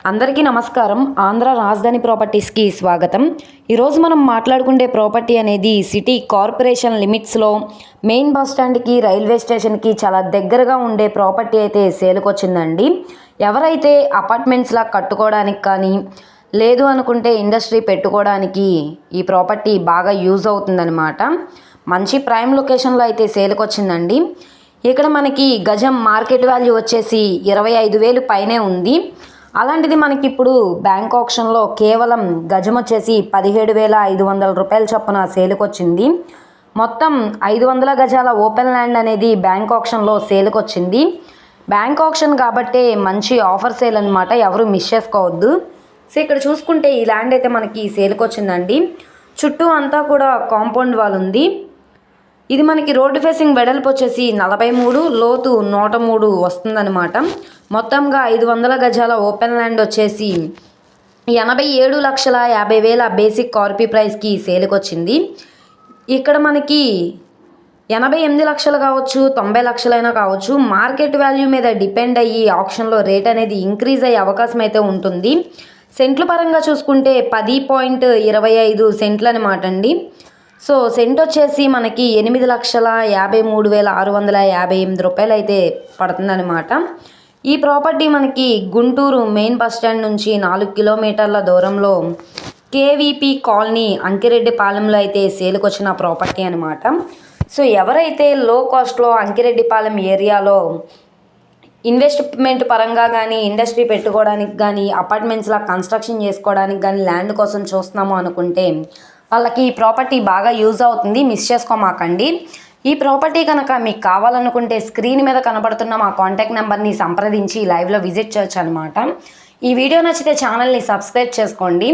అందరికీ నమస్కారం. ఆంధ్ర రాజధాని ప్రాపర్టీస్కి స్వాగతం. ఈరోజు మనం మాట్లాడుకునే ప్రాపర్టీ అనేది సిటీ కార్పొరేషన్ లిమిట్స్లో మెయిన్ బస్ స్టాండ్కి రైల్వే స్టేషన్కి చాలా దగ్గరగా ఉండే ప్రాపర్టీ అయితే సేల్కి వచ్చిందండి. ఎవరైతే అపార్ట్మెంట్స్లా కట్టుకోవడానికి కానీ లేదు అనుకుంటే ఇండస్ట్రీ పెట్టుకోవడానికి ఈ ప్రాపర్టీ బాగా యూజ్ అవుతుందన్నమాట. మంచి ప్రైమ్ లొకేషన్లో అయితే సేల్కి వచ్చిందండి. ఇక్కడ మనకి గజం మార్కెట్ వాల్యూ వచ్చేసి 25,000 పైనే ఉంది. అలాంటిది మనకి ఇప్పుడు బ్యాంక్ ఆప్షన్లో కేవలం గజం వచ్చేసి 17,500 రూపాయల చొప్పున సేల్కి వచ్చింది. మొత్తం 500 గజాల ఓపెన్ ల్యాండ్ అనేది బ్యాంక్ ఆప్షన్లో సేల్కి వచ్చింది. బ్యాంక్ ఆప్షన్ కాబట్టే మంచి ఆఫర్ సేల్ అనమాట, ఎవరు మిస్ చేసుకోవద్దు. సో ఇక్కడ చూసుకుంటే ఈ ల్యాండ్ అయితే మనకి సేల్కి వచ్చిందండి. చుట్టూ అంతా కూడా కాంపౌండ్ వాల్ ఉంది. ఇది మనకి రోడ్డు ఫేసింగ్ వెడల్పు వచ్చేసి 43, లోతు 103 వస్తుందన్నమాట. మొత్తంగా 500 గజాల ఓపెన్ ల్యాండ్ వచ్చేసి 87,50,000 బేసిక్ కార్పీ ప్రైస్కి సేల్కి వచ్చింది. ఇక్కడ మనకి 88 లక్షలు కావచ్చు, 90 లక్షలైనా కావచ్చు, మార్కెట్ వాల్యూ మీద డిపెండ్ అయ్యి ఆప్షన్లో రేట్ అనేది ఇంక్రీజ్ అయ్యే అవకాశం అయితే ఉంటుంది. సెంట్ల పరంగా చూసుకుంటే 10.25 సెంట్లు అనమాట అండి. సో సెంట్ వచ్చేసి మనకి 8,53,658 రూపాయలు అయితే పడుతుందన్నమాట. ఈ ప్రాపర్టీ మనకి గుంటూరు మెయిన్ బస్ స్టాండ్ నుంచి 4 కిలోమీటర్ల దూరంలో కేవీపీ కాలనీ అంకిరెడ్డిపాలెంలో అయితే సేల్కి వచ్చిన ప్రాపర్టీ అనమాట. సో ఎవరైతే లో కాస్ట్లో అంకిరెడ్డిపాలెం ఏరియాలో ఇన్వెస్ట్మెంట్ పరంగా కానీ ఇండస్ట్రీ పెట్టుకోవడానికి కానీ అపార్ట్మెంట్స్లా కన్స్ట్రక్షన్ చేసుకోవడానికి కానీ ల్యాండ్ కోసం చూస్తున్నాము అనుకుంటే వాళ్ళకి ఈ ప్రాపర్టీ బాగా యూజ్ అవుతుంది, మిస్ చేసుకోమాకండి. ఈ ప్రాపర్టీ కనుక మీకు కావాలనుకుంటే స్క్రీన్ మీద కనబడుతున్న మా కాంటాక్ట్ నెంబర్ని సంప్రదించి లైవ్లో విజిట్ చేయొచ్చు అనమాట. ఈ వీడియో నచ్చితే ఛానల్ని సబ్స్క్రైబ్ చేసుకోండి.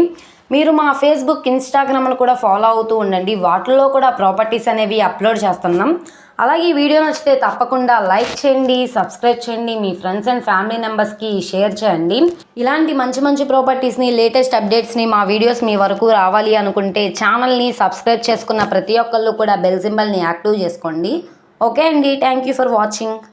మీరు మా ఫేస్బుక్, ఇన్స్టాగ్రామ్లు కూడా ఫాలో అవుతూ ఉండండి, వాటిల్లో కూడా ప్రాపర్టీస్ అనేవి అప్లోడ్ చేస్తున్నాం. అలాగే ఈ వీడియో నచ్చితే తప్పకుండా లైక్ చేయండి, సబ్స్క్రైబ్ చేయండి, మీ ఫ్రెండ్స్ అండ్ ఫ్యామిలీ మెంబర్స్కి షేర్ చేయండి. ఇలాంటి మంచి మంచి ప్రాపర్టీస్ని, లేటెస్ట్ అప్డేట్స్ని, మా వీడియోస్ మీ వరకు రావాలి అనుకుంటే ఛానల్ని సబ్స్క్రైబ్ చేసుకున్న ప్రతి ఒక్కళ్ళు కూడా బెల్ సింబల్ని యాక్టివ్ చేసుకోండి. ఓకే అండి, థ్యాంక్ యూ ఫర్ వాచింగ్.